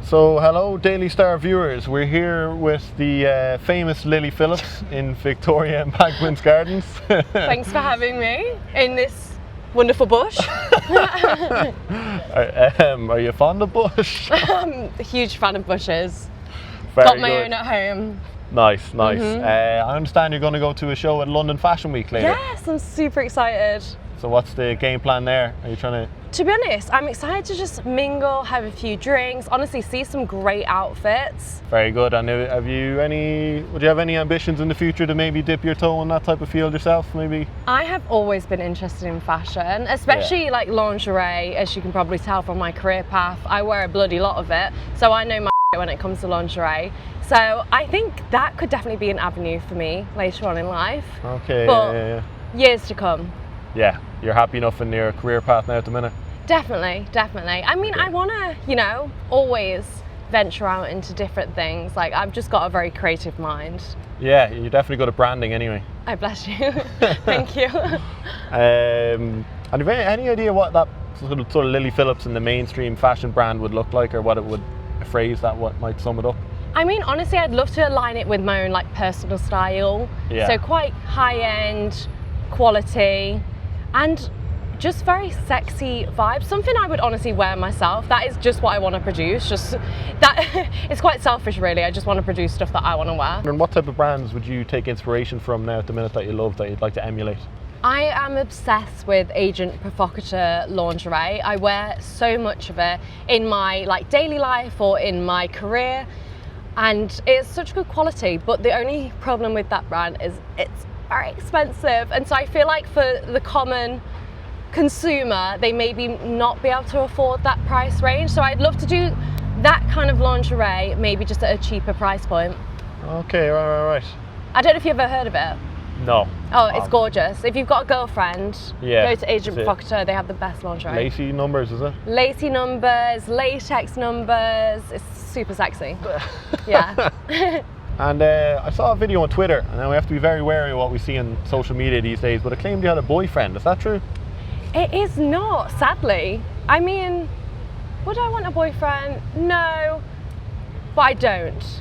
So hello Daily Star viewers, we're here with the famous Lily Phillips in Victoria Embankments Gardens. Thanks for having me in this wonderful bush. Are you fond of bush? I'm a huge fan of bushes. Very Got my good. own at home. Nice. I understand you're going to go to a show at London Fashion Week later. Yes, I'm super excited. So what's the game plan there? Are you trying To be honest, I'm excited to just mingle, have a few drinks, honestly see some great outfits. Very good. And would you have any ambitions in the future to maybe dip your toe in that type of field yourself, maybe? I have always been interested in fashion, especially like lingerie, as you can probably tell from my career path. I wear a bloody lot of it, so I know my when it comes to lingerie. So I think that could definitely be an avenue for me later on in life. Okay, but years to come. Yeah, you're happy enough in your career path now at the minute? Definitely. I mean, I want to, always venture out into different things. Like, I've just got a very creative mind. Yeah, you're definitely good at branding anyway. I bless you. Thank you. And have you any idea what that sort of Lily Phillips in the mainstream fashion brand would look like, or what it would, a phrase that what might sum it up? I mean, honestly, I'd love to align it with my own personal style. Yeah. So quite high-end, quality, and just very sexy vibes. Something I would honestly wear myself. That is just what I want to produce. Just that it's quite selfish, really. I just want to produce stuff that I want to wear. And what type of brands would you take inspiration from now at the minute that you love, that you'd like to emulate? I am obsessed with Agent Provocateur lingerie. I wear so much of it in my daily life or in my career, and it's such good quality. But the only problem with that brand is it's very expensive, and so I feel like for the common consumer, they maybe not be able to afford that price range. So I'd love to do that kind of lingerie, maybe just at a cheaper price point. Okay, right. I don't know if you've ever heard of it. No. Oh, it's gorgeous. If you've got a girlfriend, yeah, go to Agent Provocateur. They have the best lingerie. Lacy numbers, is it? Lacy numbers, latex numbers. It's super sexy. Yeah. And I saw a video on Twitter, and now we have to be very wary of what we see on social media these days, but it claimed you had a boyfriend. Is that true? It is not, sadly. I mean, would I want a boyfriend? No, but I don't.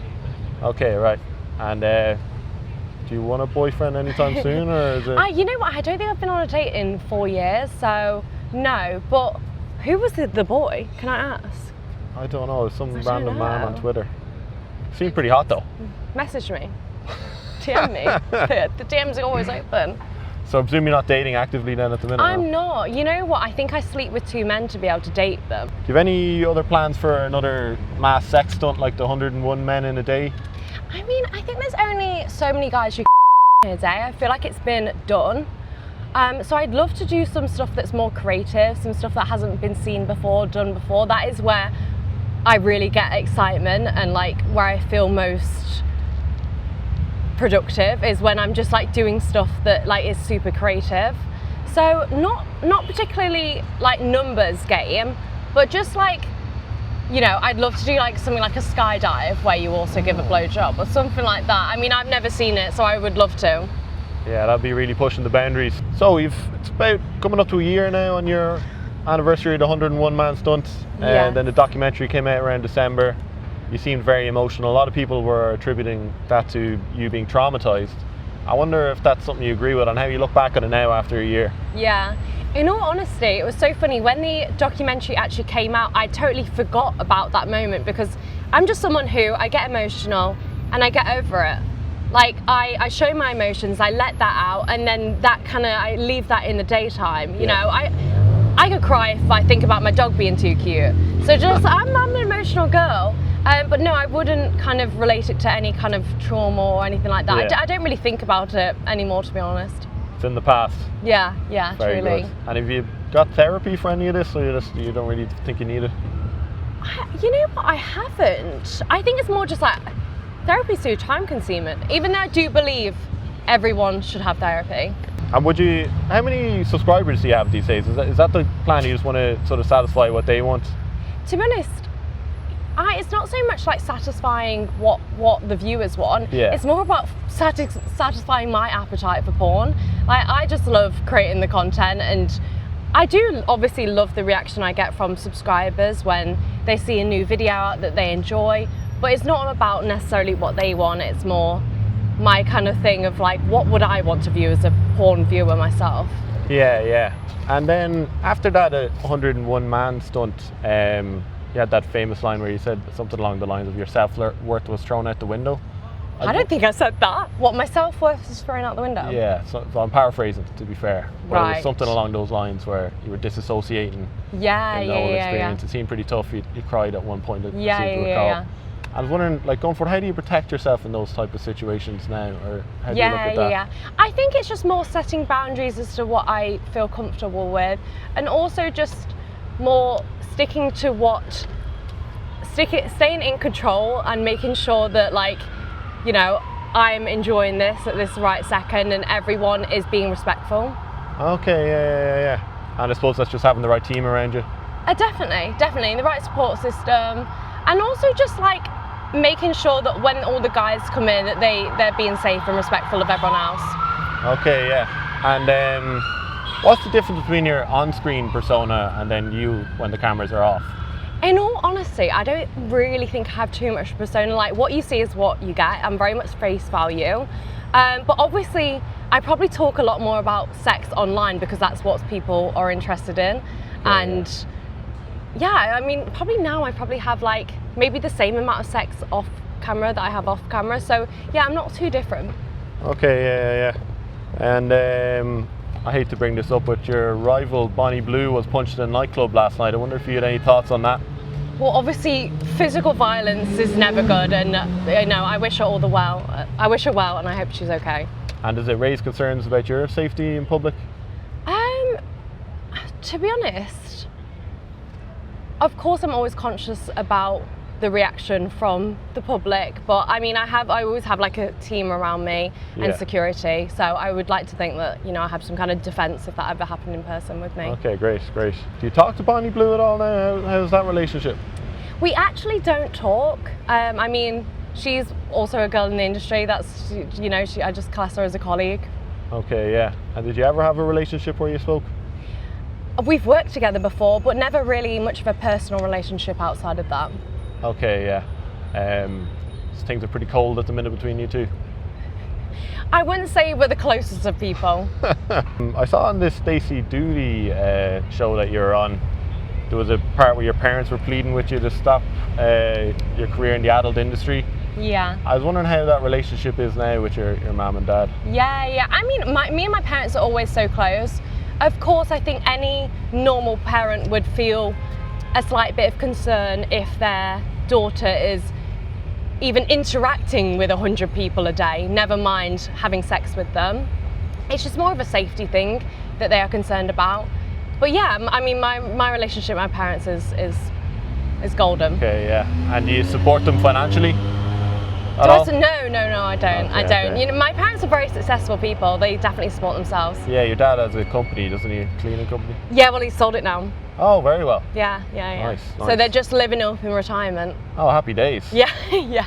Okay, right. And do you want a boyfriend anytime soon, or is it? You know what? I don't think I've been on a date in 4 years, so no. But who was the boy? Can I ask? I don't know. Some random man on Twitter. Seemed pretty hot though. Message me. DM me. The DMs are always open. So I presume you're not dating actively then at the minute? I'm not. You know what? I think I sleep with 2 men to be able to date them. Do you have any other plans for another mass sex stunt like the 101 men in a day? I mean, I think there's only so many guys you can in a day. I feel like it's been done. So I'd love to do some stuff that's more creative, some stuff that hasn't been seen before, done before. That is where I really get excitement, and where I feel most productive is when I'm just doing stuff that is super creative. So not particularly numbers game, but just I'd love to do something like a skydive where you also give a blowjob or something like that. I mean, I've never seen it, so I would love to. Yeah, that'd be really pushing the boundaries. So it's about coming up to a year now on your anniversary of the 101 man stunt, and then the documentary came out around December. You seemed very emotional. A lot of people were attributing that to you being traumatized. I wonder if that's something you agree with, and how you look back on it now after a year. Yeah. In all honesty, it was so funny. When the documentary actually came out, I totally forgot about that moment, because I'm just someone who, I get emotional and I get over it. I show my emotions, I let that out, and then I leave that in the daytime. You know, I could cry if I think about my dog being too cute. So I'm an emotional girl. But no, I wouldn't kind of relate it to any kind of trauma or anything like that. Yeah. I don't really think about it anymore, to be honest. It's in the past. Yeah, Very truly. good. And have you got therapy for any of this, or you don't really think you need it? You know what, I haven't. I think it's more just therapy's too time consuming, even though I do believe everyone should have therapy. And how many subscribers do you have these days? Is that the plan? You just want to sort of satisfy what they want? To be honest, it's not so much satisfying what the viewers want. Yeah. It's more about satisfying my appetite for porn. I just love creating the content, and I do obviously love the reaction I get from subscribers when they see a new video out that they enjoy, but it's not about necessarily what they want. It's more my kind of thing of like, what would I want to view as a porn viewer myself? Yeah. And then after that 101 man stunt, you had that famous line where you said something along the lines of your self-worth was thrown out the window. I don't think I said that. What, my self-worth was thrown out the window? Yeah, so I'm paraphrasing, to be fair. But Right. it was something along those lines where you were disassociating in the whole experience. It seemed pretty tough. You cried at one point, I seem to recall. I was wondering, like, going forward, how do you protect yourself in those type of situations now, or how do you look at that? Yeah. I think it's just more setting boundaries as to what I feel comfortable with, and also just more sticking to staying in control and making sure that, like, you know, I'm enjoying this at this right second and everyone is being respectful. Okay, yeah. And I suppose that's just having the right team around you. Definitely, the right support system, and also just like making sure that when all the guys come in that they're being safe and respectful of everyone else. Okay, yeah. And what's the difference between your on-screen persona and then you when the cameras are off? In all honesty, I don't really think I have too much persona. Like, what you see is what you get. I'm very much face value. But obviously, I probably talk a lot more about sex online because that's what people are interested in. And yeah, I mean, probably now I probably have like maybe the same amount of sex off camera that I have off camera. So yeah, I'm not too different. Okay, yeah. And I hate to bring this up, but your rival Bonnie Blue was punched in a nightclub last night. I wonder if you had any thoughts on that? Well, obviously, physical violence is never good, and you know, I wish her all the well. I wish her well, and I hope she's okay. And does it raise concerns about your safety in public? To be honest, of course, I'm always conscious about the reaction from the public, but I mean, I always have like a team around me and security, so I would like to think that, you know, I have some kind of defense if that ever happened in person with me. Okay, great. Do you talk to Bonnie Blue at all now? How's that relationship? We actually don't talk. I mean, she's also a girl in the industry. That's, you know, I just class her as a colleague. Okay, yeah. And did you ever have a relationship where you spoke? We've worked together before, but never really much of a personal relationship outside of that. Okay, yeah. So things are pretty cold at the minute between you two. I wouldn't say we're the closest of people. I saw on this Stacey Dooley show that you were on, there was a part where your parents were pleading with you to stop your career in the adult industry. Yeah. I was wondering how that relationship is now with your mum and dad. Yeah. I mean, me and my parents are always so close. Of course, I think any normal parent would feel a slight bit of concern if their daughter is even interacting with 100 people a day, never mind having sex with them. It's just more of a safety thing that they are concerned about. But yeah, I mean, my relationship with my parents is golden. Okay, yeah. And do you support them financially? No, I don't. Okay, I don't. okay. You know, my parents are very successful people. They definitely support themselves. Yeah, your dad has a company, doesn't he? A cleaning company? Yeah, well, he's sold it now. Oh, very well. Yeah. Nice. So they're just living up in retirement. Oh, happy days. Yeah.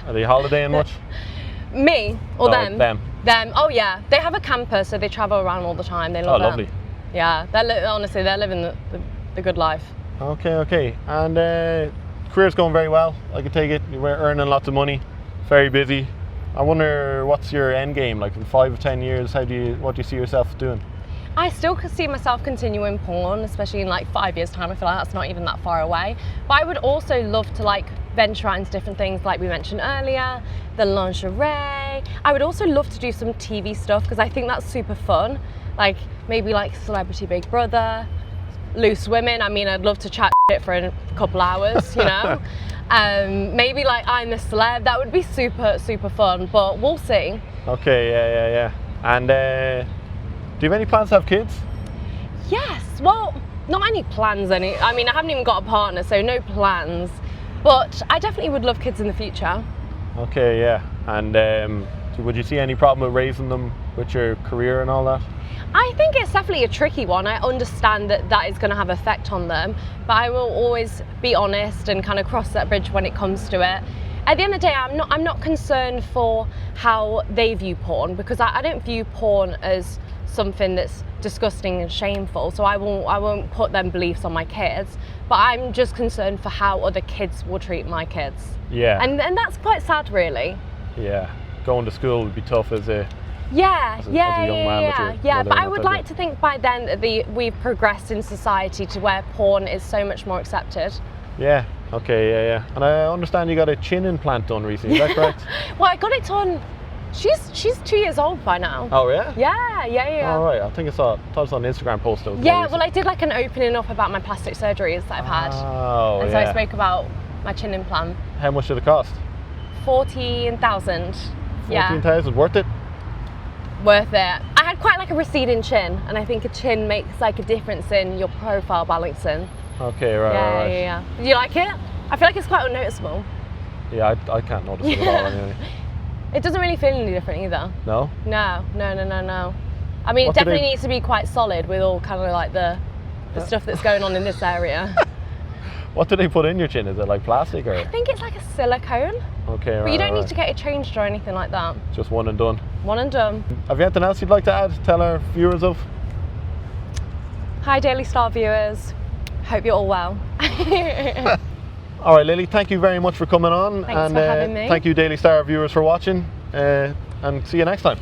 Are they holidaying much? Me or No, them? Them. Oh yeah, they have a camper, so they travel around all the time. They love it. Oh, lovely. Yeah, honestly, they're living the good life. Okay. And career's going very well. I can take it. You're earning lots of money. Very busy. I wonder, what's your end game? Like in 5 or 10 years, what do you see yourself doing? I still could see myself continuing porn, especially in like 5 years' time. I feel like that's not even that far away. But I would also love to like venture out into different things, like we mentioned earlier, the lingerie. I would also love to do some TV stuff because I think that's super fun. Like maybe like Celebrity Big Brother, Loose Women. I mean, I'd love to chat shit for a couple hours, you know. Maybe like I'm the Celeb. That would be super fun, but we'll see. Okay, yeah. And do you have any plans to have kids? Yes, well, not any plans. I mean, I haven't even got a partner, so no plans. But I definitely would love kids in the future. Okay, yeah. And would you see any problem with raising them with your career and all that? I think it's definitely a tricky one. I understand that is going to have effect on them, but I will always be honest and kind of cross that bridge when it comes to it. At the end of the day, I'm not concerned for how they view porn, because I don't view porn as something that's disgusting and shameful, so I won't put them beliefs on my kids, but I'm just concerned for how other kids will treat my kids. Yeah. And that's quite sad, really. Yeah. Going to school would be tough as a young man with your mother But I and would that like type to think by then that we've progressed in society to where porn is so much more accepted. Yeah. Okay. Yeah. And I understand you got a chin implant done recently. Is that correct? Well, I got it done. She's 2 years old by now. Oh yeah. Yeah. All right. I think I thought it was on an Instagram post. Yeah. Well, I did like an opening up about my plastic surgeries that I've had. Oh, and so I spoke about my chin implant. How much did it cost? 14,000. 14,000. Worth it? Worth it. I had quite like a receding chin, and I think a chin makes like a difference in your profile balancing. Okay, right. Yeah. Do you like it? I feel like it's quite unnoticeable. Yeah, I can't notice it at all anyway. It doesn't really feel any different either. No? No. I mean, it definitely needs to be quite solid with all kind of like the stuff that's going on in this area. What do they put in your chin? Is it like plastic or? I think it's like a silicone. Okay, right. But you don't need to get it changed or anything like that. Just one and done. One and done. Have you anything else you'd like to add? Tell our viewers of? Hi, Daily Star viewers. Hope you're all well. All right, Lily, thank you very much for coming on. Thanks for having me. Thank you, Daily Star viewers, for watching. And see you next time.